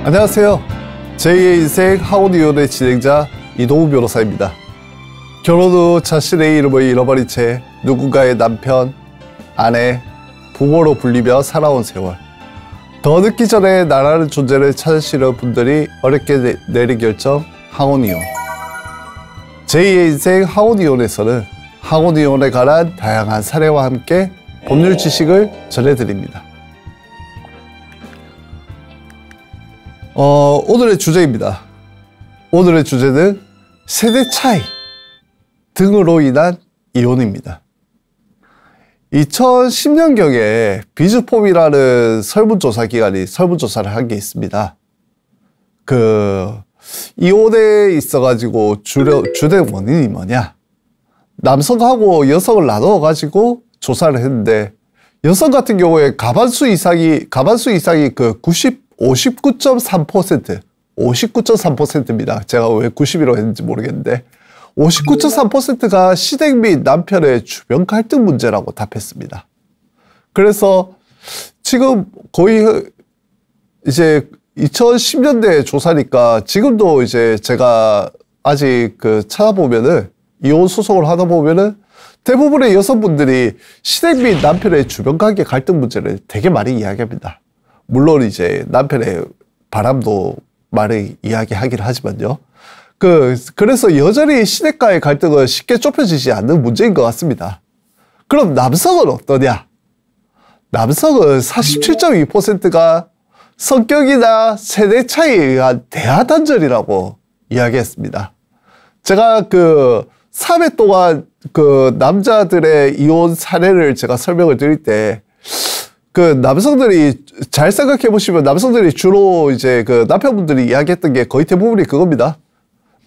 안녕하세요. 제2의 인생 하원의원의 진행자 이동우 변호사입니다. 결혼 후 자신의 이름을 잃어버린 채 누군가의 남편, 아내, 부모로 불리며 살아온 세월. 더 늦기 전에 나라는 존재를 찾으시는 분들이 어렵게 내린 결정, 항혼이혼. 제2의 인생 항혼이혼에서는 항혼이혼에 관한 다양한 사례와 함께 법률 지식을 전해드립니다. 오늘의 주제입니다. 오늘의 주제는 세대 차이 등으로 인한 이혼입니다. 2010년경에 비즈폼이라는 설문조사 기관이 설문조사를 한 게 있습니다. 이혼에 있어가지고 주된 원인이 뭐냐? 남성하고 여성을 나눠가지고 조사를 했는데, 여성 같은 경우에 가반수 이상이 59.3%입니다. 제가 왜 90이라고 했는지 모르겠는데 59.3%가 시댁 및 남편의 주변 갈등 문제라고 답했습니다. 그래서 지금 거의 이제 2010년대 조사니까 지금도 이제 제가 아직 찾아보면은 이혼 소송을 하다 보면은 대부분의 여성분들이 시댁 및 남편의 주변 관계 갈등 문제를 되게 많이 이야기합니다. 물론 이제 남편의 바람도 많이 이야기하긴 하지만요. 그래서 여전히 시댁과의 갈등은 쉽게 좁혀지지 않는 문제인 것 같습니다. 그럼 남성은 어떠냐? 남성은 47.2%가 성격이나 세대 차이에 의한 대화 단절이라고 이야기했습니다. 제가 3회 동안 남자들의 이혼 사례를 제가 설명을 드릴 때 남성들이 잘 생각해 보시면 남성들이 주로 이제 남편분들이 이야기했던 게 거의 대부분이 그겁니다.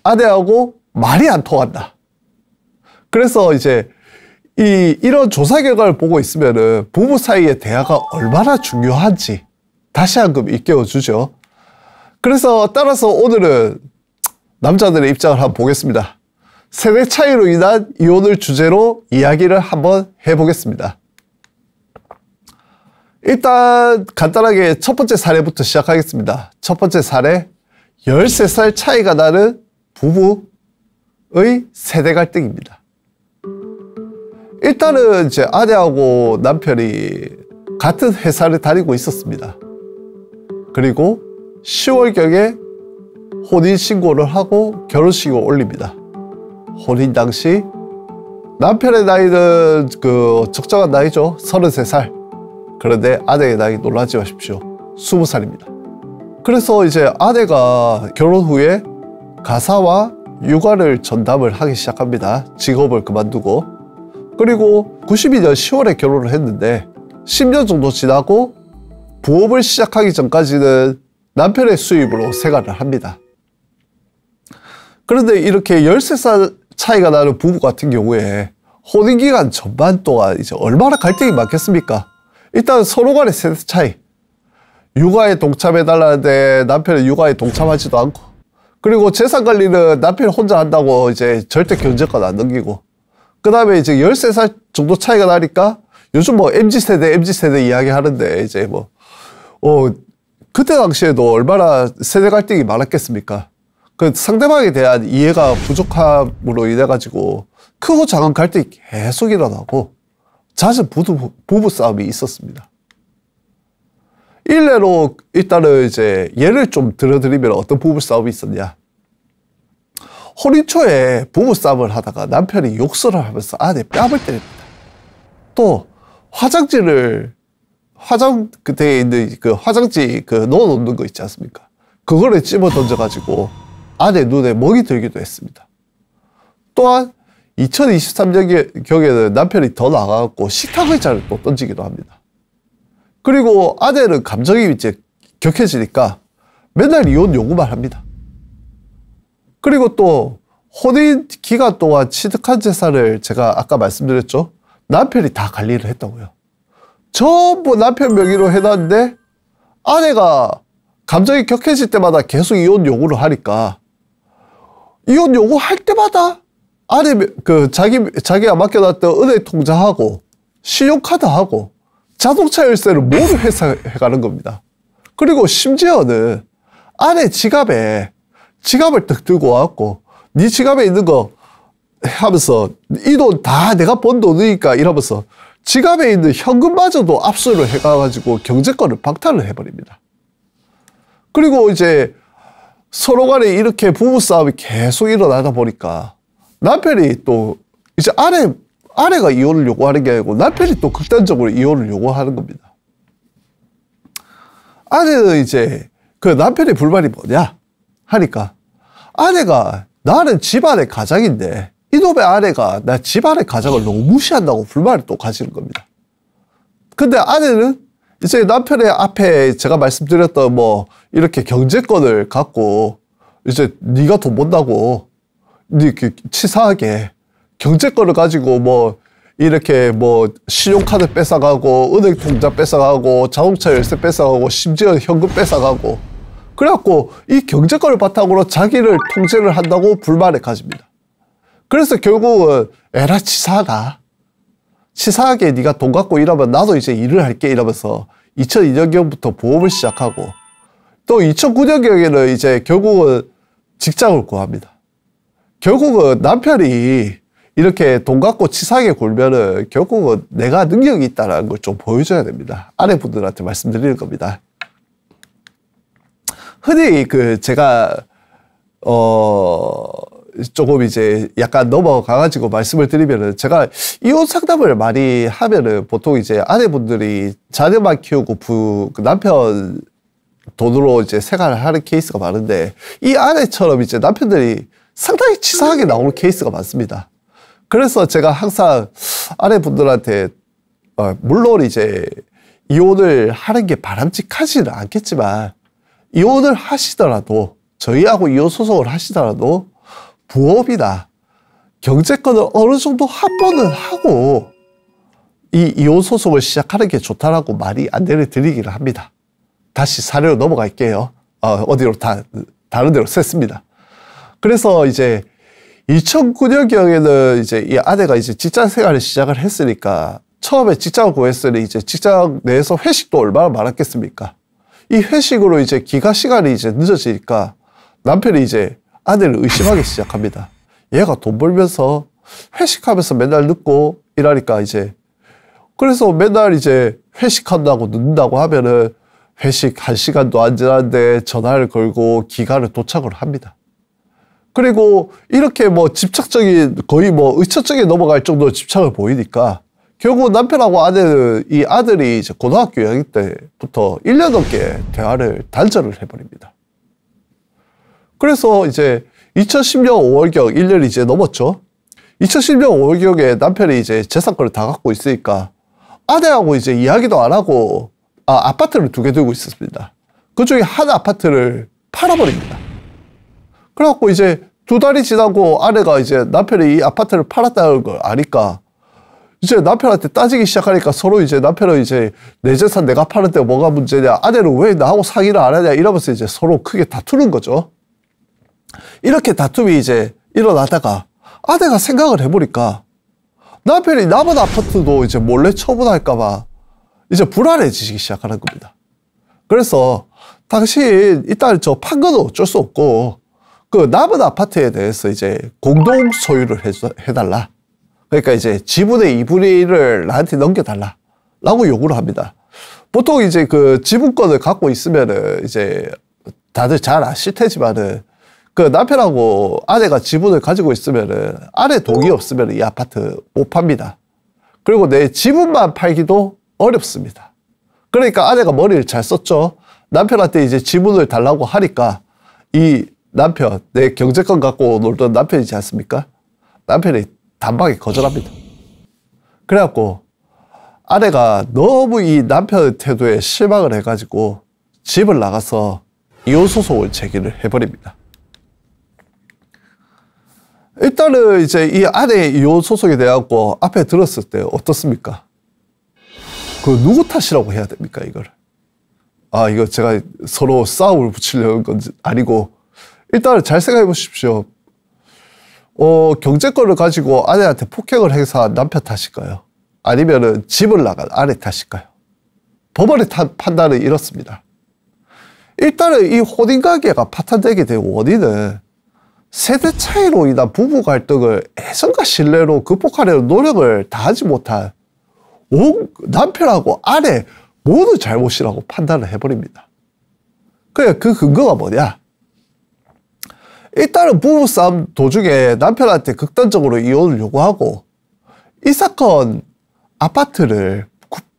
아내하고 말이 안 통한다. 그래서 이제 이런 조사 결과를 보고 있으면은 부부 사이의 대화가 얼마나 중요한지 다시 한번 일깨워 주죠. 그래서 따라서 오늘은 남자들의 입장을 한번 보겠습니다. 세대 차이로 인한 이혼을 주제로 이야기를 한번 해보겠습니다. 일단 간단하게 첫 번째 사례부터 시작하겠습니다. 첫 번째 사례, 13살 차이가 나는 부부의 세대 갈등입니다. 일단은 이제 아내하고 남편이 같은 회사를 다니고 있었습니다. 그리고 10월경에 혼인신고를 하고 결혼식을 올립니다. 혼인 당시 남편의 나이는 적정한 나이죠. 33살. 그런데 아내의 나이 놀라지 마십시오. 20살입니다. 그래서 이제 아내가 결혼 후에 가사와 육아를 전담을 하기 시작합니다. 직업을 그만두고. 그리고 92년 10월에 결혼을 했는데 10년 정도 지나고 부업을 시작하기 전까지는 남편의 수입으로 생활을 합니다. 그런데 이렇게 13살 차이가 나는 부부 같은 경우에 혼인기간 전반 동안 이제 얼마나 갈등이 많겠습니까? 일단 서로 간의 세대 차이. 육아에 동참해달라는데 남편은 육아에 동참하지도 않고, 그리고 재산 관리는 남편이 혼자 한다고 이제 절대 견제권 안 넘기고, 그 다음에 이제 13살 정도 차이가 나니까 요즘 MZ세대 이야기 하는데 이제 그때 당시에도 얼마나 세대 갈등이 많았겠습니까? 상대방에 대한 이해가 부족함으로 인해가지고 크고 작은 갈등이 계속 일어나고 잦은 부부 싸움이 있었습니다. 일례로 일단은 이제 예를 좀 들어드리면 어떤 부부 싸움이 있었냐. 혼인 초에 부부 싸움을 하다가 남편이 욕설을 하면서 아내 뺨을 때립니다. 또 화장대에 있는 화장지 넣어놓는 거 있지 않습니까? 그거를 집어 던져가지고 아내 눈에 멍이 들기도 했습니다. 또한 2023년경에는 남편이 더 나가갖고 식탁 의자를 또 던지기도 합니다. 그리고 아내는 감정이 이제 격해지니까 맨날 이혼 요구만 합니다. 그리고 또 혼인 기간 동안 취득한 재산을 제가 아까 말씀드렸죠. 남편이 다 관리를 했다고요. 전부 남편 명의로 해놨는데 아내가 감정이 격해질 때마다 계속 이혼 요구를 하니까 이혼 요구할 때마다 아내 자기가 맡겨놨던 은행 통장하고 신용카드하고 자동차 열쇠를 모두 회사해 가는 겁니다. 그리고 심지어는 아내 지갑을 딱 들고 와갖고 네 지갑에 있는 거 하면서 이 돈 다 내가 번 돈이니까 이러면서 지갑에 있는 현금마저도 압수를 해가지고 경제권을 박탈을 해버립니다. 그리고 이제 서로 간에 이렇게 부부싸움이 계속 일어나다 보니까 남편이 또 이제 아내가 이혼을 요구하는 게 아니고 남편이 또 극단적으로 이혼을 요구하는 겁니다. 아내는 이제 그 남편의 불만이 뭐냐 하니까 아내가 나는 집안의 가장인데 이놈의 아내가 나 집안의 가장을 너무 무시한다고 불만을 또 가지는 겁니다. 근데 아내는 이제 남편의 앞에 제가 말씀드렸던 뭐 이렇게 경제권을 갖고 이제 네가 돈 번다고 이렇게 치사하게 경제권을 가지고 뭐 이렇게 뭐 신용카드 뺏어가고 은행 통장 뺏어가고 자동차 열쇠 뺏어가고 심지어 현금 뺏어가고 그래갖고 이 경제권을 바탕으로 자기를 통제를 한다고 불만을 가집니다. 그래서 결국은 에라 치사하다. 치사하게 네가 돈 갖고 일하면 나도 이제 일을 할게 이러면서 2002년경부터 보험을 시작하고 또 2009년경에는 이제 결국은 직장을 구합니다. 결국은 남편이 이렇게 돈 갖고 치사하게 굴면은 결국은 내가 능력이 있다는 걸 좀 보여줘야 됩니다. 아내분들한테 말씀드리는 겁니다. 흔히 제가 조금 이제 약간 넘어가가지고 말씀을 드리면은 제가 이혼 상담을 많이 하면은 보통 이제 아내분들이 자녀만 키우고 남편 돈으로 이제 생활을 하는 케이스가 많은데 이 아내처럼 이제 남편들이 상당히 치사하게 나오는 케이스가 많습니다. 그래서 제가 항상 아내분들한테 물론 이제 이혼을 하는 게 바람직하지는 않겠지만 이혼을 하시더라도 저희하고 이혼 소송을 하시더라도 부업이나 경제권을 어느 정도 합본을 하고 이 이혼 소송을 시작하는 게 좋다라고 많이 안내를 드리기를 합니다. 다시 사례로 넘어갈게요. 어디로 다른 데로 샜습니다. 그래서 이제 2009년경에는 이제 이 아내가 이제 직장 생활을 시작을 했으니까 처음에 직장을 구했으니 이제 직장 내에서 회식도 얼마나 많았겠습니까? 이 회식으로 이제 기가 시간이 이제 늦어지니까 남편이 이제 아내를 의심하기 시작합니다. 얘가 돈 벌면서 회식하면서 맨날 늦고 이러니까 이제 그래서 맨날 이제 회식한다고 늦는다고 하면은 회식 1시간도 안 지났는데 전화를 걸고 기간을 도착을 합니다. 그리고 이렇게 뭐 집착적인 거의 뭐 의처증에 넘어갈 정도로 집착을 보이니까 결국 남편하고 아내는 이 아들이 이제 고등학교 2학년 때부터 1년 넘게 대화를 단절을 해버립니다. 그래서 이제 2010년 5월경 1년이 이제 넘었죠. 2010년 5월경에 남편이 이제 재산권을 다 갖고 있으니까 아내하고 이제 이야기도 안 하고 아파트를 2개 들고 있었습니다. 그 중에 한 아파트를 팔아버립니다. 그래갖고 이제 2달이 지나고 아내가 이제 남편이 이 아파트를 팔았다는 걸 아니까 이제 남편한테 따지기 시작하니까 서로 이제 남편은 이제 내 재산 내가 파는데 뭐가 문제냐, 아내는 왜 나하고 상의를 안 하냐 이러면서 이제 서로 크게 다투는 거죠. 이렇게 다툼이 이제 일어나다가 아내가 생각을 해보니까 남편이 남은 아파트도 이제 몰래 처분할까봐 이제 불안해지기 시작하는 겁니다. 그래서 당신 일단 저 판 건 어쩔 수 없고 그 남은 아파트에 대해서 이제 공동 소유를 해달라. 그러니까 이제 지분의 2분의 1을 나한테 넘겨달라. 라고 요구를 합니다. 보통 이제 그 지분권을 갖고 있으면은 이제 다들 잘 아실 테지만은 그 남편하고 아내가 지분을 가지고 있으면은 아내 동의 없으면 이 아파트 못 팝니다. 그리고 내 지분만 팔기도 어렵습니다. 그러니까 아내가 머리를 잘 썼죠. 남편한테 이제 지분을 달라고 하니까 이 남편, 내 경제권 갖고 놀던 남편이지 않습니까? 남편이 단박에 거절합니다. 그래갖고 아내가 너무 이 남편의 태도에 실망을 해가지고 집을 나가서 이혼소송을 제기를 해버립니다. 일단은 이제 이 아내의 이혼소송에 대하고 앞에 들었을 때 어떻습니까? 그 누구 탓이라고 해야 됩니까, 이걸? 이거 제가 서로 싸움을 붙이려는 건 아니고 일단은 잘 생각해 보십시오. 경제권을 가지고 아내한테 폭행을 행사한 남편 탓일까요? 아니면은 집을 나간 아내 탓일까요? 법원의 판단은 이렇습니다. 일단은 이 혼인관계가 파탄되게 된 원인은 세대 차이로 인한 부부 갈등을 애정과 신뢰로 극복하려는 노력을 다하지 못한 남편하고 아내 모두 잘못이라고 판단을 해버립니다. 그래, 그 근거가 뭐냐? 일단은 부부싸움 도중에 남편한테 극단적으로 이혼을 요구하고 이 사건 아파트를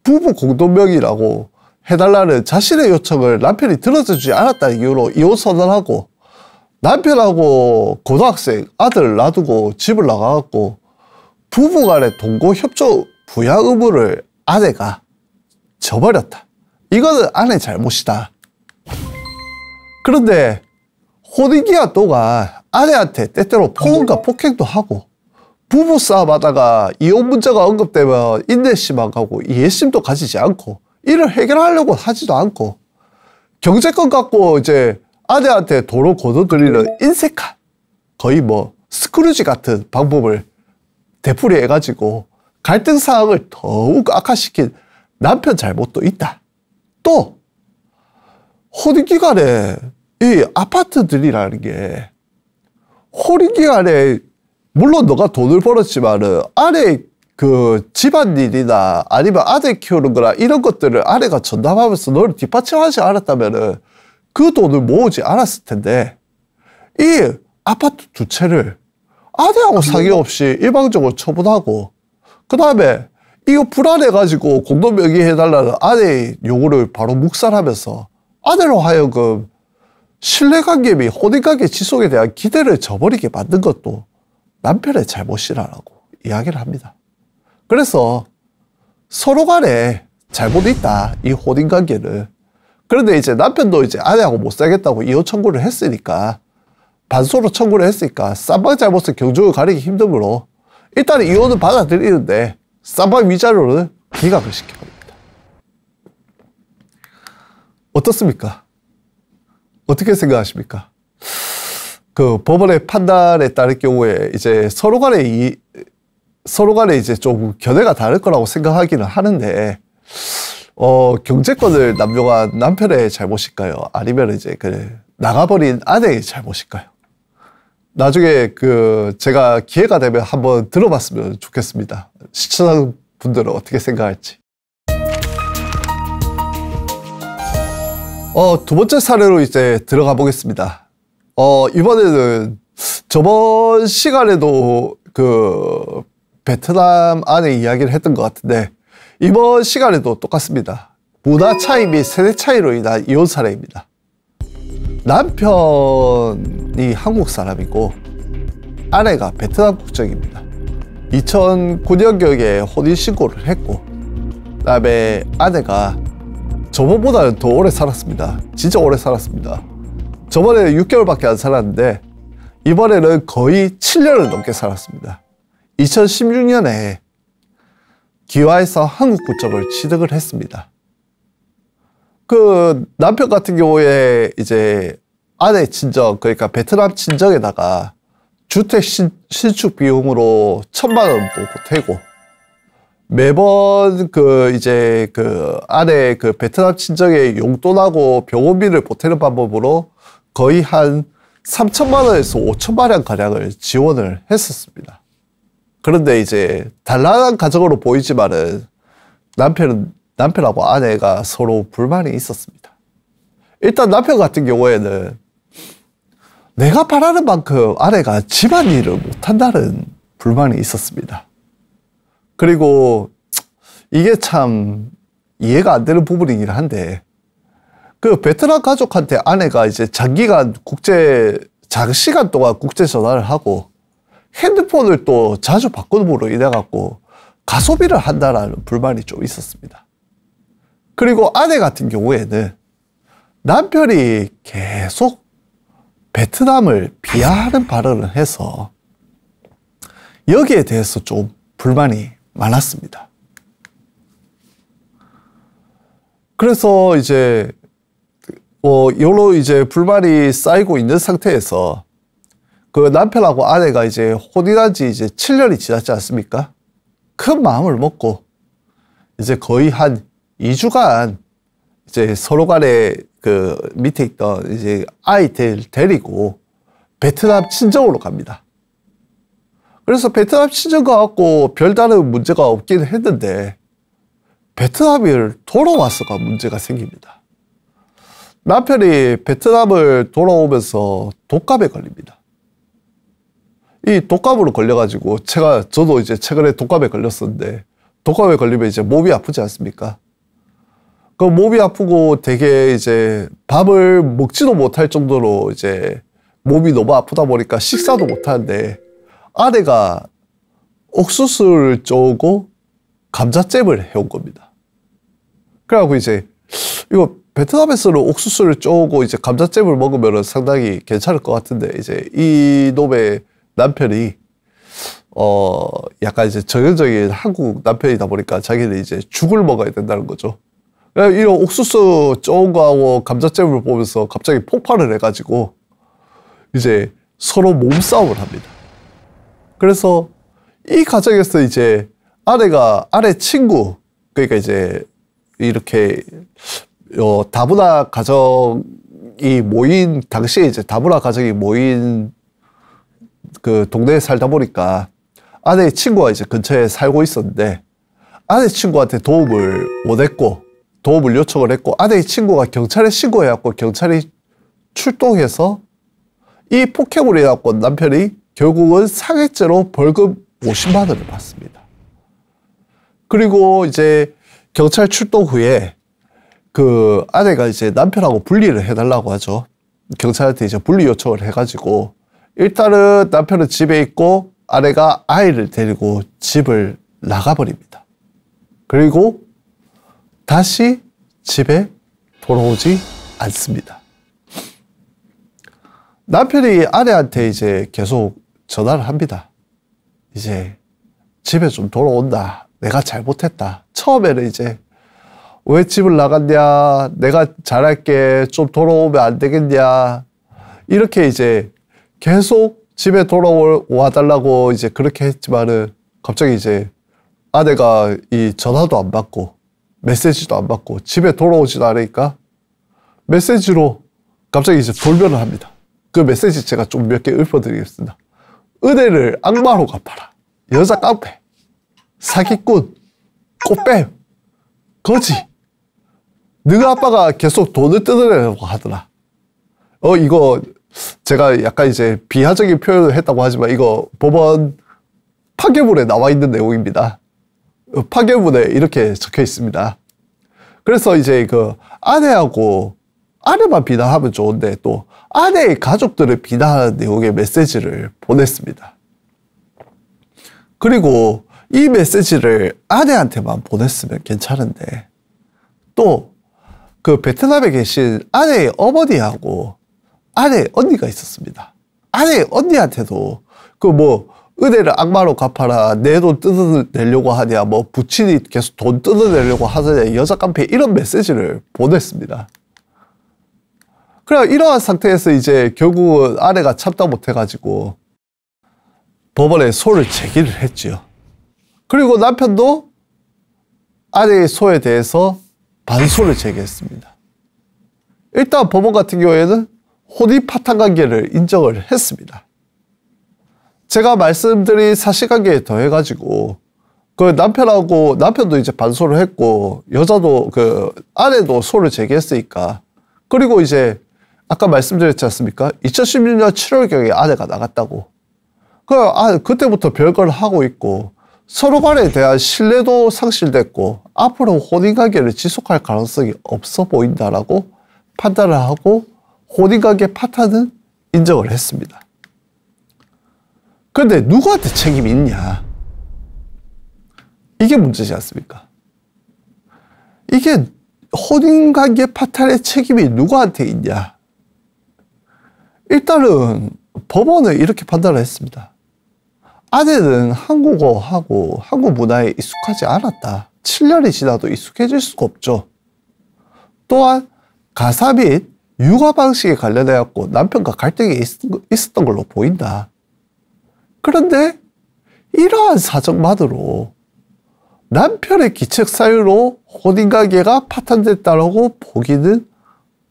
부부 공동명의라고 해달라는 자신의 요청을 남편이 들어주지 않았다는 이유로 이혼 선언하고 남편하고 고등학생 아들을 놔두고 집을 나가갖고 부부간의 동거 협조 부양 의무를 아내가 져버렸다. 이거는 아내 잘못이다. 그런데 혼인기간 동안 아내한테 때때로 폭언과 폭행도 하고 부부싸움 하다가 이혼 문제가 언급되면 인내심만 가고 이해심도 가지지 않고 이를 해결하려고 하지도 않고 경제권 갖고 이제 아내한테 도로 거둬들이는 인색한 거의 뭐 스크루지 같은 방법을 되풀이해가지고 갈등 상황을 더욱 악화시킨 남편 잘못도 있다. 또 혼인기간에 이 아파트들이라는 게 혼인기간에 물론 너가 돈을 벌었지만은 아내 그 집안일이나 아니면 아들 키우는 거나 이런 것들을 아내가 전담하면서 너를 뒷받침하지 않았다면은 그 돈을 모으지 않았을 텐데 이 아파트 두 채를 아내하고 상의 없이 일방적으로 처분하고 그 다음에 이거 불안해가지고 공동명의 해달라는 아내의 요구를 바로 묵살하면서 아내로 하여금 신뢰관계 및 혼인관계 지속에 대한 기대를 저버리게 만든 것도 남편의 잘못이라고 이야기를 합니다. 그래서 서로 간에 잘못이 있다, 이 혼인관계는. 그런데 이제 남편도 이제 아내하고 못 살겠다고 이혼 청구를 했으니까, 반소로 청구를 했으니까 쌍방 잘못을 경중을 가리기 힘들므로 일단 이혼은 받아들이는데 쌍방 위자료는 기각을 시켜버립니다. 어떻습니까? 어떻게 생각하십니까? 그 법원의 판단에 따를 경우에 이제 서로 간에 이제 좀 견해가 다를 거라고 생각하기는 하는데, 경제권을 남용한 남편의 잘못일까요? 아니면 이제 그 나가버린 아내의 잘못일까요? 나중에 제가 기회가 되면 한번 들어봤으면 좋겠습니다. 시청자분들은 어떻게 생각할지. 두 번째 사례로 이제 들어가 보겠습니다. 이번에는 저번 시간에도 베트남 아내 이야기를 했던 것 같은데, 이번 시간에도 똑같습니다. 문화 차이 및 세대 차이로 인한 이혼 사례입니다. 남편이 한국 사람이고 아내가 베트남 국적입니다. 2009년경에 혼인신고를 했고, 그 다음에 아내가 저번보다는 더 오래 살았습니다. 진짜 오래 살았습니다. 저번에는 6개월밖에 안 살았는데 이번에는 거의 7년을 넘게 살았습니다. 2016년에 기와에서 한국 국적을 취득을 했습니다. 그 남편 같은 경우에 이제 아내 친정, 그러니까 베트남 친정에다가 주택 신축 비용으로 1,000만 원도 보태고, 매번 아내 베트남 친정의 용돈하고 병원비를 보태는 방법으로 거의 한 3,000만 원에서 5,000만 원 가량을 지원을 했었습니다. 그런데 이제 단란한 가정으로 보이지만은 남편하고 아내가 서로 불만이 있었습니다. 일단 남편 같은 경우에는 내가 바라는 만큼 아내가 집안일을 못한다는 불만이 있었습니다. 그리고 이게 참 이해가 안 되는 부분이긴 한데, 베트남 가족한테 아내가 이제 장시간 동안 국제 전화를 하고 핸드폰을 또 자주 바꾸므로 인해 갖고 가소비를 한다라는 불만이 좀 있었습니다. 그리고 아내 같은 경우에는 남편이 계속 베트남을 비하하는 발언을 해서 여기에 대해서 좀 불만이 많았습니다. 그래서 이제 여러 이제 불만이 쌓이고 있는 상태에서 남편하고 아내가 이제 혼인한 지 이제 7년이 지났지 않습니까? 큰 마음을 먹고 이제 거의 한 2주간 이제 서로 간에 그 밑에 있던 이제 아이들 데리고 베트남 친정으로 갑니다. 그래서 베트남 친정 가갖고 별다른 문제가 없긴 했는데 베트남을 돌아와서가 문제가 생깁니다. 남편이 베트남을 돌아오면서 독감에 걸립니다. 이 독감으로 걸려가지고 저도 이제 최근에 독감에 걸렸었는데 독감에 걸리면 이제 몸이 아프지 않습니까? 그 몸이 아프고 되게 이제 밥을 먹지도 못할 정도로 이제 몸이 너무 아프다 보니까 식사도 못하는데 아내가 옥수수를 쪼고 감자잼을 해온 겁니다. 그래갖고 이제 이거 베트남에서는 옥수수를 쪼고 이제 감자잼을 먹으면 상당히 괜찮을 것 같은데 이제 이 놈의 남편이 약간 이제 전형적인 한국 남편이다 보니까 자기는 이제 죽을 먹어야 된다는 거죠. 이런 옥수수 쪼은 거하고 감자잼을 보면서 갑자기 폭발을 해가지고 이제 서로 몸싸움을 합니다. 그래서 이 과정에서 이제 아내 친구, 그러니까 이제 이렇게 다문화 가정이 모인 당시에 이제 다문화 가정이 모인 그 동네에 살다 보니까 아내의 친구가 이제 근처에 살고 있었는데 아내 친구한테 도움을 원했고 도움을 요청을 했고 아내의 친구가 경찰에 신고해갖고 경찰이 출동해서 이 폭행으로 해갖고 남편이 결국은 상해죄로 벌금 50만 원을 받습니다. 그리고 이제 경찰 출동 후에 그 아내가 이제 남편하고 분리를 해달라고 하죠. 경찰한테 이제 분리 요청을 해가지고 일단은 남편은 집에 있고 아내가 아이를 데리고 집을 나가버립니다. 그리고 다시 집에 돌아오지 않습니다. 남편이 아내한테 이제 계속 전화를 합니다. 이제 집에 좀 돌아온다. 내가 잘못했다. 처음에는 이제 왜 집을 나갔냐. 내가 잘할게. 좀 돌아오면 안 되겠냐. 이렇게 이제 계속 집에 돌아와 달라고 이제 그렇게 했지만은 갑자기 이제 아내가 이 전화도 안 받고 메시지도 안 받고 집에 돌아오지도 않으니까 메시지로 갑자기 이제 돌변을 합니다. 그 메시지 제가 좀 몇 개 읊어드리겠습니다. 은혜를 악마로 갚아라. 여자 깡패, 사기꾼, 꽃뱀, 거지. 너희 아빠가 계속 돈을 뜯어내려고 하더라. 이거 제가 약간 이제 비하적인 표현을 했다고 하지만 이거 법원 판결문에 나와 있는 내용입니다. 판결문에 이렇게 적혀 있습니다. 그래서 이제 그 아내만 비난하면 좋은데 또 아내의 가족들을 비난하는 내용의 메시지를 보냈습니다. 그리고 이 메시지를 아내한테만 보냈으면 괜찮은데 또 그 베트남에 계신 아내의 어머니하고 아내의 언니가 있었습니다. 아내의 언니한테도 은혜를 악마로 갚아라. 내 돈 뜯어내려고 하냐. 부친이 계속 돈 뜯어내려고 하느냐. 여자 깡패 이런 메시지를 보냈습니다. 그래 이러한 상태에서 이제 결국은 아내가 참다 못해가지고 법원에 소를 제기를 했지요. 그리고 남편도 아내의 소에 대해서 반소를 제기했습니다. 일단 법원 같은 경우에는 혼인 파탄 관계를 인정을 했습니다. 제가 말씀드린 사실관계에 더해가지고 그 남편도 이제 반소를 했고 여자도 아내도 소를 제기했으니까 그리고 이제 아까 말씀드렸지 않습니까? 2016년 7월경에 아내가 나갔다고. 그때부터 별걸 하고 있고 서로 간에 대한 신뢰도 상실됐고 앞으로 혼인관계를 지속할 가능성이 없어 보인다라고 판단을 하고 혼인관계 파탄은 인정을 했습니다. 그런데 누구한테 책임이 있냐? 이게 문제지 않습니까? 이게 혼인관계 파탄의 책임이 누구한테 있냐? 일단은 법원은 이렇게 판단을 했습니다. 아내는 한국어하고 한국 문화에 익숙하지 않았다. 7년이 지나도 익숙해질 수가 없죠. 또한 가사 및 육아 방식에 관련해서 남편과 갈등이 있었던 걸로 보인다. 그런데 이러한 사정만으로 남편의 기책 사유로 혼인관계가 파탄됐다고 보기는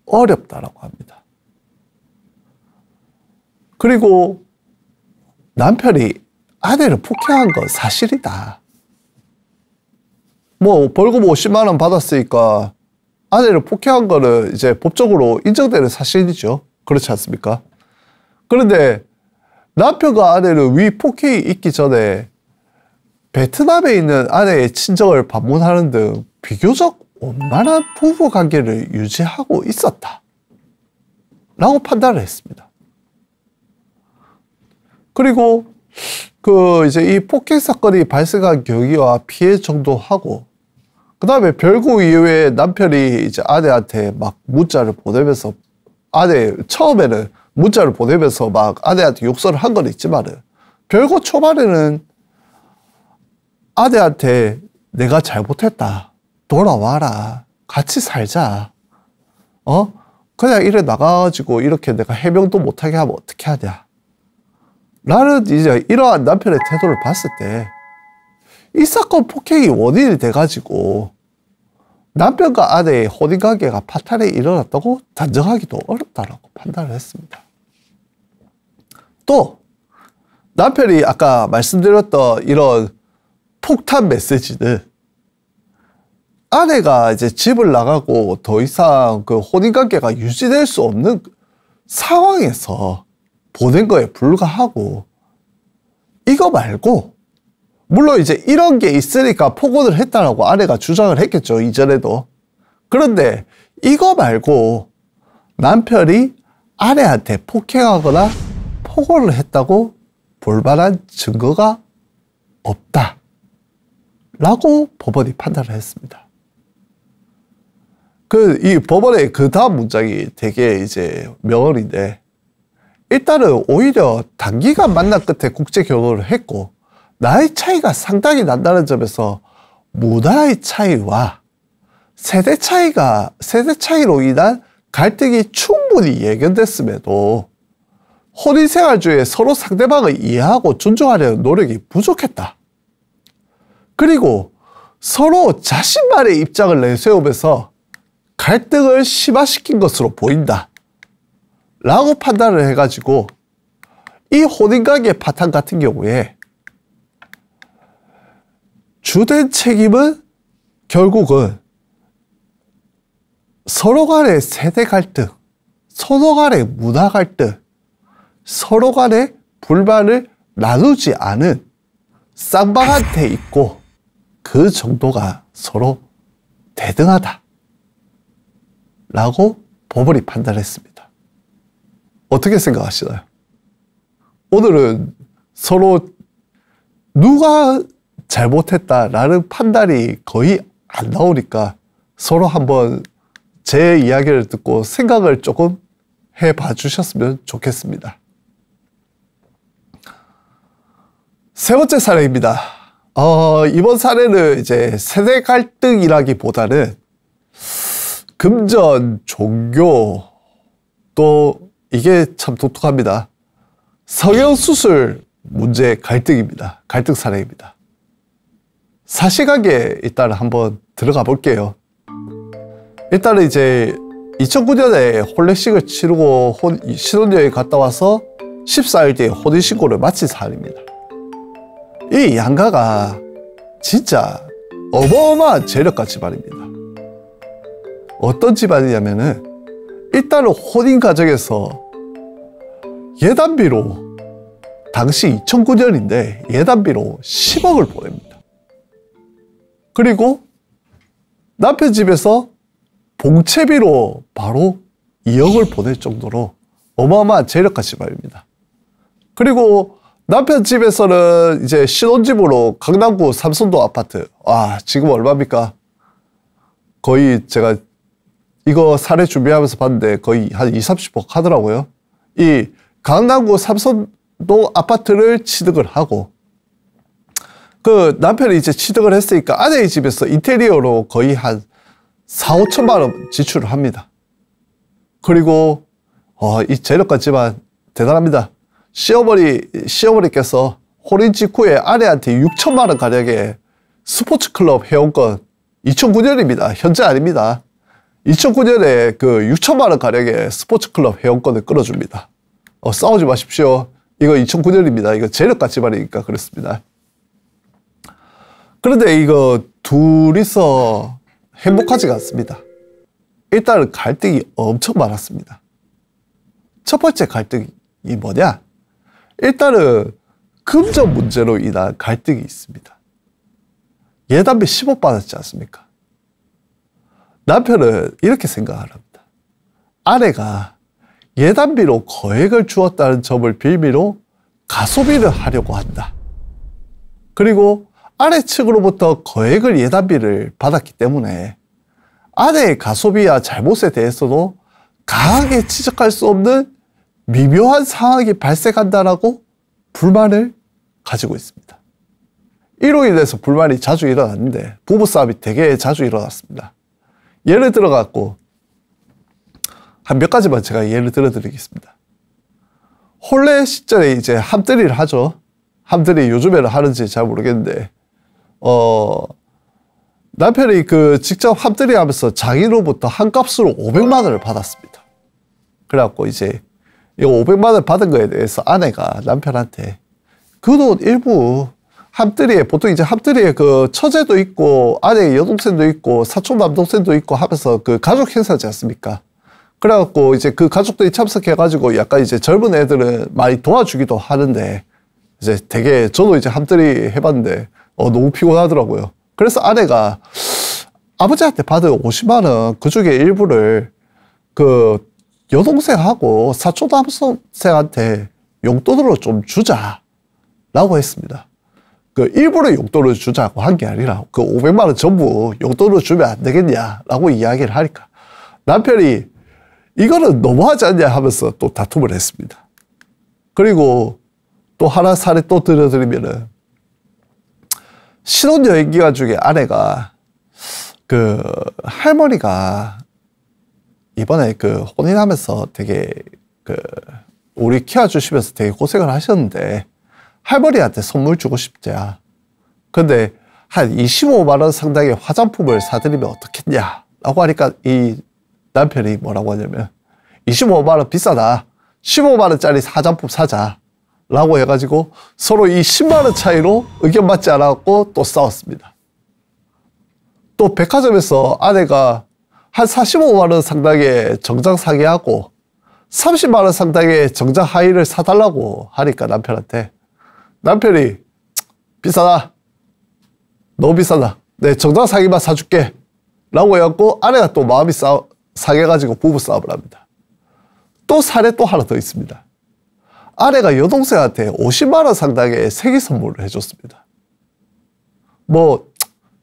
어렵다라고 합니다. 그리고 남편이 아내를 폭행한 건 사실이다. 뭐 벌금 50만 원 받았으니까 아내를 폭행한 거는 이제 법적으로 인정되는 사실이죠. 그렇지 않습니까? 그런데 남편과 아내는 위 폭행이 있기 전에 베트남에 있는 아내의 친정을 방문하는 등 비교적 원만한 부부 관계를 유지하고 있었다 라고 판단을 했습니다. 그리고 이제 이 폭행 사건이 발생한 경위와 피해 정도하고, 그 다음에 별거 이후에 남편이 이제 아내한테 막 문자를 보내면서, 처음에는 문자를 보내면서 막 아내한테 욕설을 한 건 있지만은, 별거 초반에는 아내한테 내가 잘못했다, 돌아와라, 같이 살자, 그냥 이래 나가가지고 이렇게 내가 해명도 못하게 하면 어떻게 하냐. 나는 이제 이러한 남편의 태도를 봤을 때 이 사건 폭행이 원인이 돼가지고 남편과 아내의 혼인관계가 파탄에 일어났다고 단정하기도 어렵다라고 판단을 했습니다. 또 남편이 아까 말씀드렸던 이런 폭탄 메시지는 아내가 이제 집을 나가고 더 이상 그 혼인관계가 유지될 수 없는 상황에서 보낸 거에 불과하고, 이거 말고 물론 이제 이런 게 있으니까 폭언을 했다라고 아내가 주장을 했겠죠, 이전에도. 그런데 이거 말고 남편이 아내한테 폭행하거나 폭언을 했다고 볼 만한 증거가 없다 라고 법원이 판단을 했습니다. 이 법원의 그 다음 문장이 되게 이제 명언인데, 일단은 오히려 단기간 만난 끝에 국제 결혼을 했고 나이 차이가 상당히 난다는 점에서 문화의 차이와 세대 차이로 인한 갈등이 충분히 예견됐음에도 혼인생활 중에 서로 상대방을 이해하고 존중하려는 노력이 부족했다. 그리고 서로 자신만의 입장을 내세우면서 갈등을 심화시킨 것으로 보인다 라고 판단을 해가지고, 이 혼인관계 파탄 같은 경우에 주된 책임은 결국은 서로 간의 세대 갈등, 서로 간의 문화 갈등, 서로 간의 불만을 나누지 않은 쌍방한테 있고, 그 정도가 서로 대등하다 라고 법원이 판단했습니다. 어떻게 생각하시나요? 오늘은 서로 누가 잘못했다라는 판단이 거의 안 나오니까 서로 한번 제 이야기를 듣고 생각을 조금 해봐 주셨으면 좋겠습니다. 세 번째 사례입니다. 이번 사례는 이제 세대 갈등이라기보다는 금전, 종교, 또 이게 참 독특합니다. 성형수술 문제 갈등입니다. 갈등 사례입니다. 사실관계 일단 한번 들어가 볼게요. 일단은 이제 2009년에 혼례식을 치르고 신혼여행 갔다 와서 14일 뒤에 혼인신고를 마친 사람입니다. 이 양가가 진짜 어마어마한 재력가 집안입니다. 어떤 집안이냐면은, 일단은 혼인 과정에서 예단비로, 당시 2009년인데 예단비로 10억을 보냅니다. 그리고 남편 집에서 봉채비로 바로 2억을 보낼 정도로 어마어마한 재력가 집안입니다. 그리고 남편 집에서는 이제 신혼집으로 강남구 삼선도 아파트, 지금 얼마입니까? 거의 제가 이거 사례 준비하면서 봤는데 거의 한 20-30억 하더라고요. 이 강남구 삼선도 아파트를 취득을 하고, 그 남편이 이제 취득을 했으니까 아내의 집에서 인테리어로 거의 한 4-5천만 원 지출을 합니다. 그리고 이 재력가 집안 대단합니다. 시어머니께서 혼인 직후에 아내한테 6천만 원 가량의 스포츠클럽 회원권, 2009년입니다. 현재 아닙니다. 2009년에 그 6천만 원 가량의 스포츠클럽 회원권을 끌어줍니다. 싸우지 마십시오. 이거 2009년입니다. 이거 재력가 집안이니까 그렇습니다. 그런데 이거 둘이서 행복하지가 않습니다. 일단은 갈등이 엄청 많았습니다. 첫 번째 갈등이 뭐냐? 일단은 금전 문제로 인한 갈등이 있습니다. 예단비 10억 받았지 않습니까? 남편은 이렇게 생각을 합니다. 아내가 예단비로 거액을 주었다는 점을 빌미로 가소비를 하려고 한다. 그리고 아내 측으로부터 거액을 예단비를 받았기 때문에 아내의 가소비와 잘못에 대해서도 강하게 지적할 수 없는 미묘한 상황이 발생한다라고 불만을 가지고 있습니다. 이로 인해서 불만이 자주 일어났는데 부부싸움이 되게 자주 일어났습니다. 예를 들어 갖고 한 몇 가지만 제가 예를 들어 드리겠습니다. 혼례 시절에 이제 함들이를 하죠. 함들이 요즘에는 하는지 잘 모르겠는데 남편이 그 직접 함들이 하면서 자기로부터 한 값으로 500만 원을 받았습니다. 그래갖고 이제 이 500만 원을 받은 거에 대해서 아내가 남편한테 그 돈 일부 함들이에 보통 이제 함들이에 그 처제도 있고 아내의 여동생도 있고 사촌 남동생도 있고 하면서 그 가족 행사지 않습니까? 그래갖고 이제 그 가족들이 참석해가지고 약간 이제 젊은 애들은 많이 도와주기도 하는데 이제 되게 저도 이제 함들이 해봤는데 너무 피곤하더라고요. 그래서 아내가 아버지한테 받은 50만 원 그중에 일부를 그 여동생하고 사촌 남동생한테 용돈으로 좀 주자라고 했습니다. 그 일부러 용돈을 주자고 한 게 아니라 그 500만 원 전부 용돈으로 주면 안 되겠냐라고 이야기를 하니까 남편이 이거는 너무하지 않냐 하면서 또 다툼을 했습니다. 그리고 또 하나 사례 또 들려드리면은 신혼여행 기간 중에 아내가 그 할머니가 이번에 그 혼인하면서 되게 그 우리 키워주시면서 되게 고생을 하셨는데 할머니한테 선물 주고 싶자. 근데 한 25만 원 상당의 화장품을 사드리면 어떻겠냐라고 하니까 이 남편이 뭐라고 하냐면 25만 원 비싸다. 15만 원짜리 화장품 사자. 라고 해가지고 서로 이 10만 원 차이로 의견 맞지 않았고 또 싸웠습니다. 또 백화점에서 아내가 한 45만 원 상당의 정장 사게 하고 30만 원 상당의 정장 하의를 사달라고 하니까 남편이 비싸다. 너무 비싸다. 내 정장 사기만 사줄게. 라고 해갖고 아내가 또 마음이 상해가지고 부부싸움을 합니다. 또 사례 또 하나 더 있습니다. 아내가 여동생한테 50만 원 상당의 생일 선물을 해줬습니다. 뭐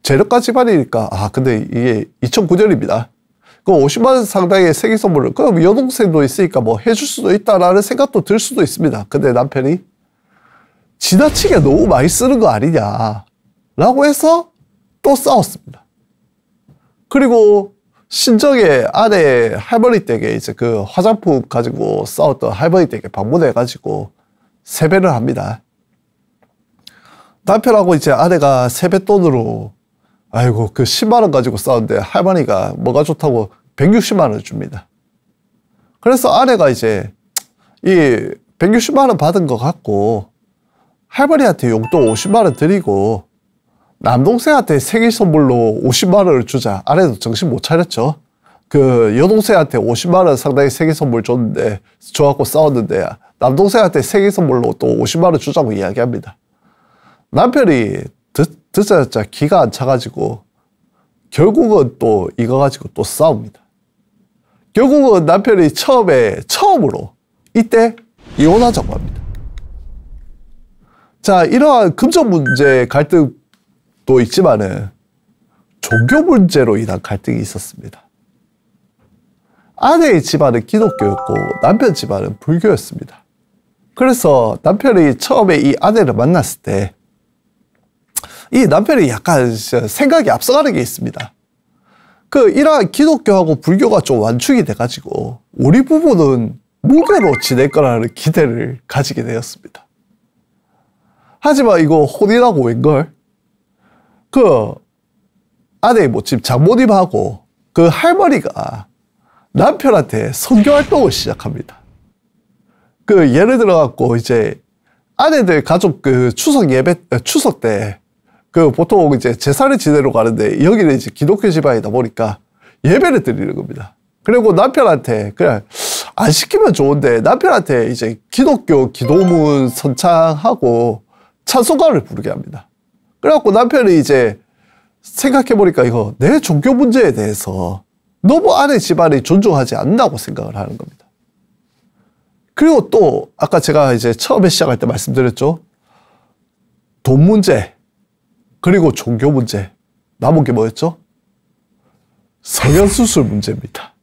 재력가 집안이니까 근데 이게 2009년입니다. 그 50만 원 상당의 생일 선물을 그럼 여동생도 있으니까 뭐 해줄 수도 있다라는 생각도 들 수도 있습니다. 근데 남편이 지나치게 너무 많이 쓰는 거 아니냐라고 해서 또 싸웠습니다. 그리고 신정에 아내 할머니 댁에 이제 그 화장품 가지고 싸웠던 할머니 댁에 방문해가지고 세배를 합니다. 남편하고 이제 아내가 세뱃돈으로 아이고 그 10만 원 가지고 싸웠는데 할머니가 뭐가 좋다고 160만 원을 줍니다. 그래서 아내가 이제 이 160만 원 받은 거 갖고 할머니한테 용돈 50만 원 드리고 남동생한테 생일 선물로 50만 원을 주자. 아내도 정신 못 차렸죠. 그 여동생한테 50만 원 상당히 생일 선물 줬는데 줘갖고 싸웠는데 남동생한테 생일 선물로 또 50만 원 주자고 이야기합니다. 남편이 듣자듣자 기가 안 차가지고 결국은 또 이거 가지고 또 싸웁니다. 결국은 남편이 처음으로 이때 이혼하자고 합니다. 자, 이러한 금전 문제 갈등도 있지만은 종교 문제로 인한 갈등이 있었습니다. 아내의 집안은 기독교였고 남편 집안은 불교였습니다. 그래서 남편이 처음에 이 아내를 만났을 때 이 남편이 약간 생각이 앞서가는 게 있습니다. 이러한 기독교하고 불교가 좀 완충이 돼가지고 우리 부부는 무교로 지낼 거라는 기대를 가지게 되었습니다. 하지만 이거 혼인하고 웬걸? 아내의 모집 장모님하고 그 할머니가 남편한테 선교 활동을 시작합니다. 그 예를 들어 갖고 이제 아내들 가족 그 추석 때 그 보통 이제 제사를 지내러 가는데 여기는 이제 기독교 집안이다 보니까 예배를 드리는 겁니다. 그리고 남편한테 그냥 안 시키면 좋은데 남편한테 이제 기독교 기도문 선창하고 찬송가를 부르게 합니다. 그래갖고 남편이 이제 생각해보니까 이거 내 종교 문제에 대해서 너무 아내 집안이 존중하지 않는다고 생각을 하는 겁니다. 그리고 또 아까 제가 이제 처음에 시작할 때 말씀드렸죠. 돈 문제 그리고 종교 문제 남은 게 뭐였죠? 성형수술 문제입니다.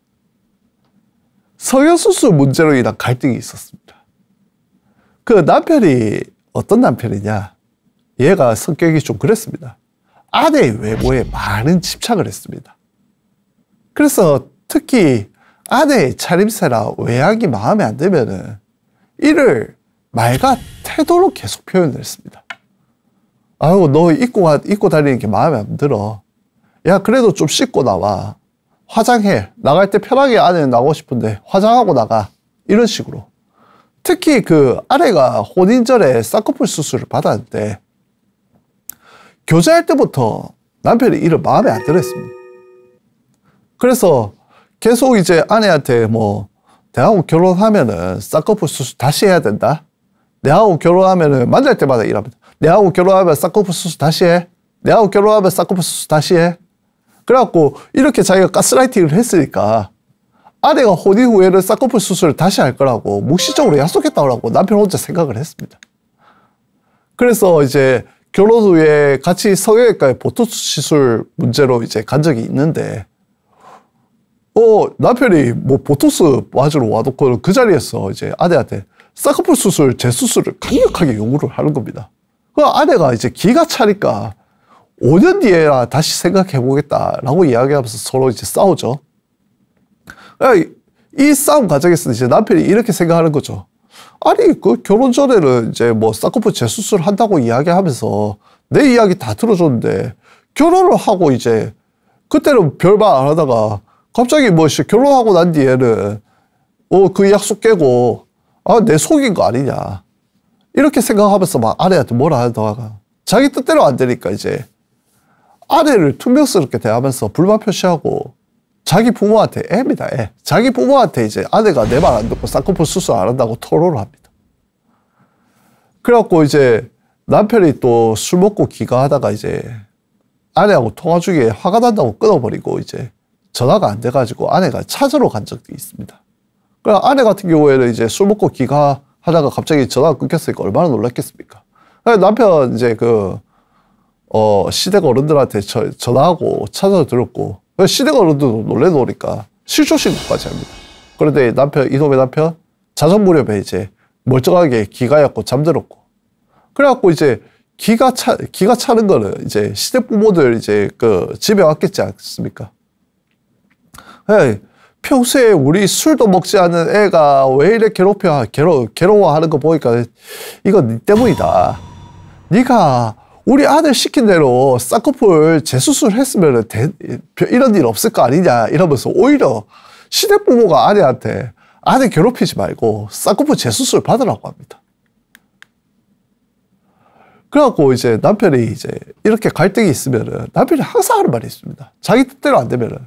성형수술 문제로 인한 갈등이 있었습니다. 그 남편이 어떤 남편이냐? 얘가 성격이 좀 그랬습니다. 아내의 외모에 많은 집착을 했습니다. 그래서 특히 아내의 차림새나 외양이 마음에 안 들면은 이를 말과 태도로 계속 표현을 했습니다. 아유, 너 입고 다니는 게 마음에 안 들어. 야, 그래도 좀 씻고 나와. 화장해. 나갈 때 편하게 아내는 나가고 싶은데 화장하고 나가. 이런 식으로. 특히 그 아내가 혼인 전에 쌍꺼풀 수술을 받았는데 교제할 때부터 남편이 이를 마음에 안 들어 했습니다. 그래서 계속 이제 아내한테 뭐 내하고 결혼하면은 쌍꺼풀 수술 다시 해야 된다. 내하고 결혼하면은 만날 때마다 이랍니다. 내하고 결혼하면 쌍꺼풀 수술 다시 해. 내하고 결혼하면 쌍꺼풀 수술 다시 해. 그래갖고 이렇게 자기가 가스라이팅을 했으니까 아내가 혼인 후에는 쌍꺼풀 수술을 다시 할 거라고 묵시적으로 약속했다고 남편 혼자 생각을 했습니다. 그래서 이제 결혼 후에 같이 성형외과에 보톡스 시술 문제로 이제 간 적이 있는데 남편이 뭐 보톡스 맞으러 와놓고 그 자리에서 이제 아내한테 쌍꺼풀 수술, 재수술을 강력하게 요구를 하는 겁니다. 그 아내가 이제 기가 차니까 5년 뒤에야 다시 생각해보겠다라고 이야기하면서 서로 이제 싸우죠. 이 싸움 과정에서 이제 남편이 이렇게 생각하는 거죠. 아니, 그 결혼 전에는 이제 뭐 쌍꺼풀 재수술 한다고 이야기하면서 내 이야기 다 들어줬는데 결혼을 하고 이제 그때는 별말 안 하다가 갑자기 뭐 결혼하고 난 뒤에는 그 약속 깨고 내 속인 거 아니냐 이렇게 생각하면서 막 아내한테 뭐라 하다가 자기 뜻대로 안 되니까 이제 아내를 퉁명스럽게 대하면서 불만 표시하고 자기 부모한테 애입니다. 애. 자기 부모한테 이제 아내가 내 말 안 듣고 쌍꺼풀 수술 안 한다고 토로를 합니다. 그래갖고 이제 남편이 또 술 먹고 기가하다가 이제 아내하고 통화 중에 화가 난다고 끊어버리고 이제 전화가 안 돼가지고 아내가 찾으러 간 적도 있습니다. 그래 아내 같은 경우에는 이제 술 먹고 기가하다가 갑자기 전화가 끊겼으니까 얼마나 놀랐겠습니까? 남편 이제 시댁 어른들한테 전화하고 찾아서 들었고 시댁 어른들도 놀래놓으니까 실종 신고까지 합니다. 그런데 이놈의 남편 자정 무렵에 이제 멀쩡하게 기가였고 잠들었고 그래갖고 이제 기가 차는 거는 이제 시댁 부모들 이제 집에 왔겠지 않습니까? 평소에 우리 술도 먹지 않는 애가 왜 이래 괴로워하는 거 보니까 이거 네 때문이다. 네가 우리 아들 시킨 대로 쌍꺼풀 재수술 했으면 이런 일 없을 거 아니냐 이러면서 오히려 시댁 부모가 아내한테 아내 괴롭히지 말고 쌍꺼풀 재수술 받으라고 합니다. 그래갖고 이제 남편이 이제 이렇게 갈등이 있으면은 남편이 항상 하는 말이 있습니다. 자기 뜻대로 안 되면은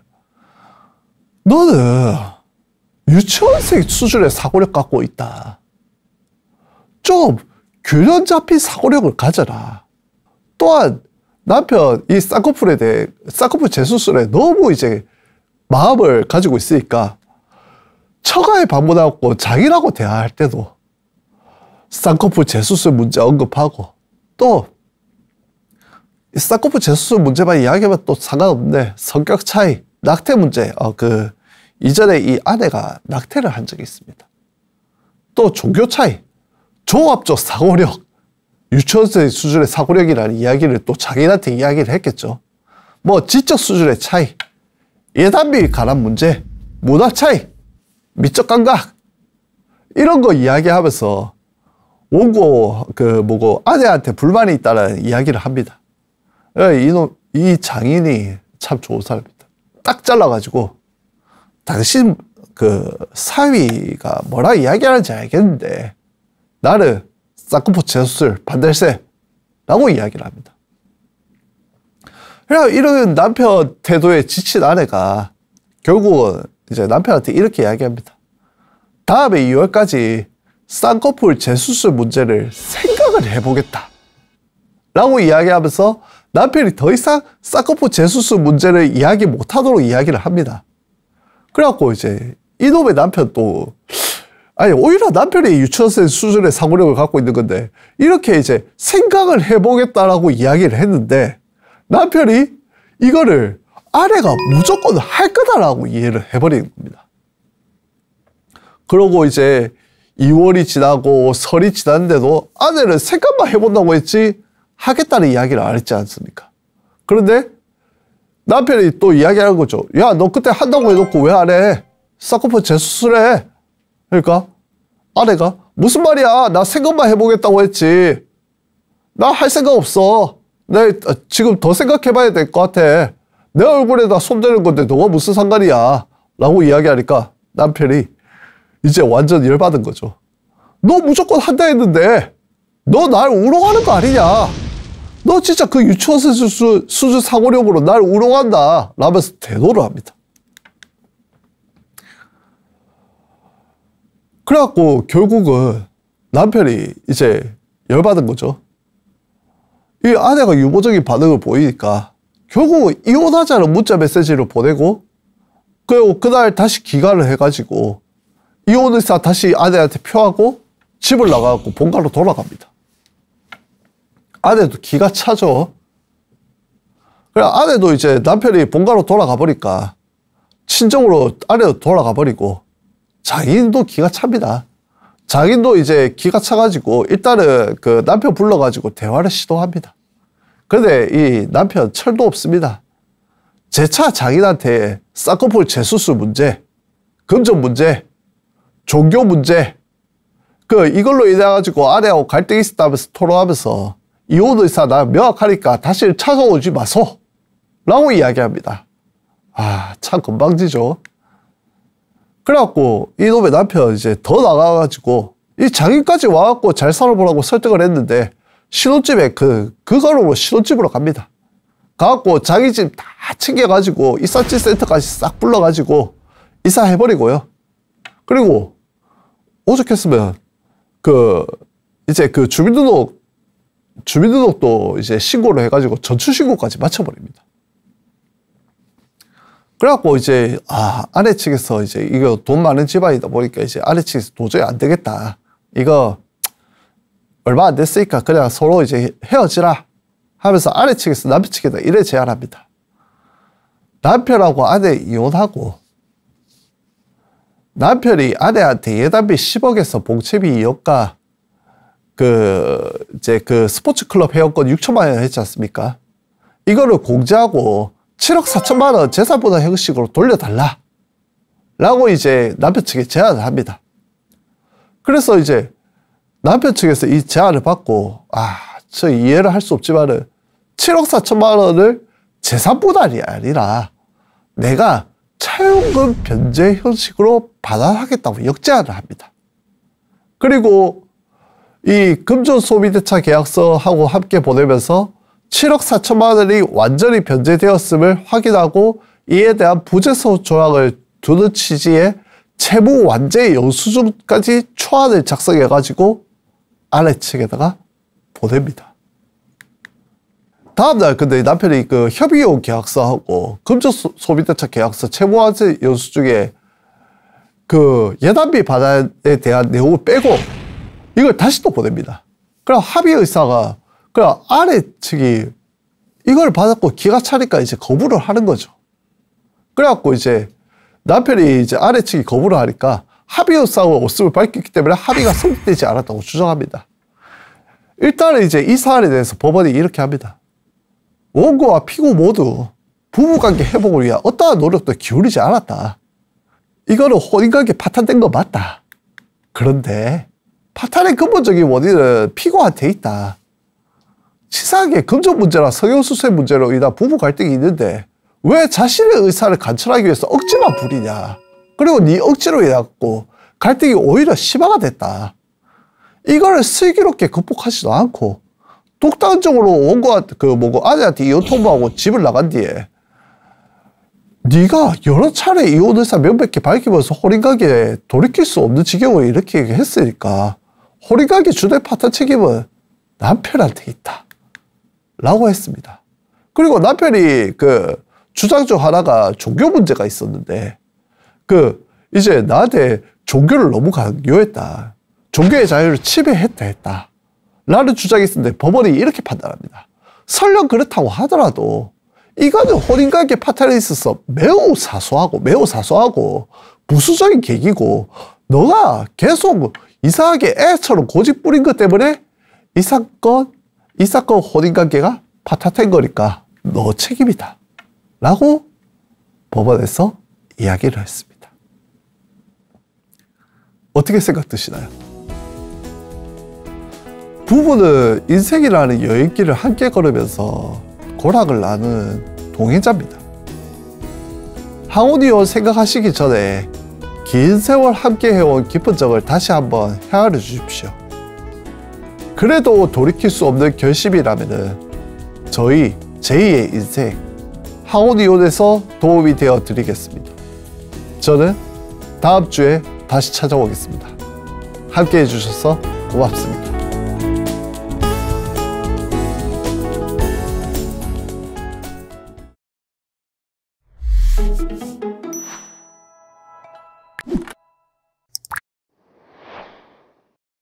너는 유치원생 수준의 사고력 갖고 있다. 좀 균형 잡힌 사고력을 가져라. 또한 남편 이 쌍꺼풀 재수술에 너무 이제 마음을 가지고 있으니까 처가에 방문하고 자기라고 대화할 때도 쌍꺼풀 재수술 문제 언급하고 또 쌍꺼풀 재수술 문제만 이야기하면 또 상관없는데 성격 차이, 낙태 문제 이전에 이 아내가 낙태를 한 적이 있습니다. 또 종교 차이, 종합적 사고력, 유치원생 수준의 사고력이라는 이야기를 또 자기한테 이야기를 했겠죠. 뭐 지적 수준의 차이, 예단비 관한 문제, 문화 차이, 미적 감각 이런 거 이야기하면서 아내한테 불만이 있다는 이야기를 합니다. 이 장인이 참 좋은 사람입니다. 딱 잘라가지고 당신 그 사위가 뭐라 이야기하는지 알겠는데 나는 쌍꺼풀 재수술 반댈세 라고 이야기를 합니다. 그래서 이런 남편 태도에 지친 아내가 결국은 이제 남편한테 이렇게 이야기합니다. 다음에 2월까지 쌍꺼풀 재수술 문제를 생각을 해보겠다 라고 이야기하면서 남편이 더 이상 쌍꺼풀 재수술 문제를 이야기 못하도록 이야기를 합니다. 그래갖고 이제 이놈의 남편도 아니 오히려 남편이 유치원생 수준의 사고력을 갖고 있는 건데 이렇게 이제 생각을 해보겠다라고 이야기를 했는데 남편이 이거를 아내가 무조건 할 거다라고 이해를 해버리는 겁니다. 그러고 이제 2월이 지나고 설이 지났는데도 아내는 생각만 해본다고 했지 하겠다는 이야기를 안 했지 않습니까? 그런데 남편이 또 이야기하는 거죠. 야, 너 그때 한다고 해놓고 왜 안 해? 쌍꺼풀 재수술해. 그러니까 아내가 무슨 말이야? 나 생각만 해보겠다고 했지. 나 할 생각 없어. 내 지금 더 생각해봐야 될 것 같아. 내 얼굴에다 손대는 건데 너가 무슨 상관이야? 라고 이야기하니까 남편이 이제 완전 열받은 거죠. 너 무조건 한다 했는데 너 날 우롱하는 거 아니냐? 너 진짜 그 유치원생 수준 사고력으로 날 우롱한다 라면서 대노를 합니다. 그래갖고 결국은 남편이 이제 열받은 거죠. 이 아내가 유보적인 반응을 보이니까 결국은 이혼하자는 문자 메시지를 보내고 그리고 그날 다시 기간을 해가지고 이혼 의사 다시 아내한테 표하고 집을 나가고 본가로 돌아갑니다. 아내도 기가 차죠. 그래 아내도 이제 남편이 본가로 돌아가 버리니까 친정으로 아내도 돌아가 버리고 장인도 기가 찹니다. 장인도 이제 기가 차가지고 일단은 그 남편 불러가지고 대화를 시도합니다. 근데 이 남편 철도 없습니다. 재차 장인한테 쌍꺼풀 재수술 문제, 금전 문제, 종교 문제, 이걸로 인해가지고 아내하고 갈등이 있었다면서 토로하면서 이혼 의사 나 명확하니까 다시 찾아오지 마소 라고 이야기합니다. 아, 참 건방지죠. 그래갖고 이놈의 남편 이제 더 나가가지고 이 장인까지 와갖고 잘 살아보라고 설득을 했는데 신혼집에 그거로 신혼집으로 갑니다. 가갖고 자기 집 다 챙겨가지고 이삿짐 센터까지 싹 불러가지고 이사해버리고요. 그리고 오죽했으면 이제 주민등록도 이제 신고를 해가지고 전출신고까지 마쳐버립니다. 그래갖고 이제 아내 측에서 이제 이거 돈 많은 집안이다 보니까 이제 아내 측에서 도저히 안 되겠다. 이거 얼마 안 됐으니까 그냥 서로 이제 헤어지라 하면서 아내 측에서 남편 측에다 이래 제안합니다. 남편하고 아내 이혼하고 남편이 아내한테 예단비 10억에서 봉채비 2억과 이제 스포츠 클럽 회원권 6천만 원 했지 않습니까? 이거를 공제하고 7억 4천만 원 재산보다 형식으로 돌려달라 라고 이제 남편 측에 제안을 합니다. 그래서 이제 남편 측에서 이 제안을 받고 저 이해를 할 수 없지만은 7억 4천만 원을 재산보다이 아니라 내가 차용금 변제 형식으로 반환하겠다고 역제안을 합니다. 그리고 이 금전소비대차 계약서하고 함께 보내면서 7억 4천만 원이 완전히 변제되었음을 확인하고 이에 대한 부재소 조항을 두는 취지의 채무 완제 영수증까지 초안을 작성해가지고 아내 측에다가 보냅니다. 다음날 근데 남편이 협의용 계약서하고 금전소비대차 계약서 채무 완제 영수증에 예단비 반환에 대한 내용을 빼고 이걸 다시 또 보냅니다. 그럼 합의의사가 아내 측이 이걸 받았고 기가 차니까 이제 거부를 하는 거죠. 그래갖고 이제 남편이 이제 아내 측이 거부를 하니까 합의의사가 없음을 밝혔기 때문에 합의가 성립되지 않았다고 주장합니다. 일단은 이제 이 사안에 대해서 법원이 이렇게 합니다. 원고와 피고 모두 부부관계 회복을 위한 어떠한 노력도 기울이지 않았다. 이거는 혼인관계 파탄된 거 맞다. 그런데 파탄의 근본적인 원인은 피고한테 있다. 치사하게 금전 문제나 성형수술 문제로 인한 부부 갈등이 있는데 왜 자신의 의사를 관철하기 위해서 억지만 부리냐. 그리고 네 억지로 해갖고 갈등이 오히려 심화가 됐다. 이거를 슬기롭게 극복하지도 않고 독단적으로 원고와 아내한테 이혼 통보하고 집을 나간 뒤에 네가 여러 차례 이혼 의사 명백히 밝히면서 호링가게에 돌이킬 수 없는 지경을 이렇게 했으니까 호링가게 주된 파탄 책임은 남편한테 있다 라고 했습니다. 그리고 남편이 주장 중 하나가 종교 문제가 있었는데 이제 나한테 종교를 너무 강요했다. 종교의 자유를 침해했다 라는 주장이 있었는데 법원이 이렇게 판단합니다. 설령 그렇다고 하더라도 이거는 혼인관계 파탄에 있어서 매우 사소하고 부수적인 계기고 너가 계속 이상하게 애처럼 고집 부린 것 때문에 이 사건 혼인관계가 파탄된 거니까 너 책임이다 라고 법원에서 이야기를 했습니다. 어떻게 생각드시나요? 부부는 인생이라는 여행길을 함께 걸으면서 고락을 나누는 동행자입니다. 항혼이혼 생각하시기 전에 긴 세월 함께 해온 깊은 정을 다시 한번 헤아려 주십시오. 그래도 돌이킬 수 없는 결심이라면 저희 제2의 인생 항혼이혼에서 도움이 되어 드리겠습니다. 저는 다음 주에 다시 찾아오겠습니다. 함께 해주셔서 고맙습니다.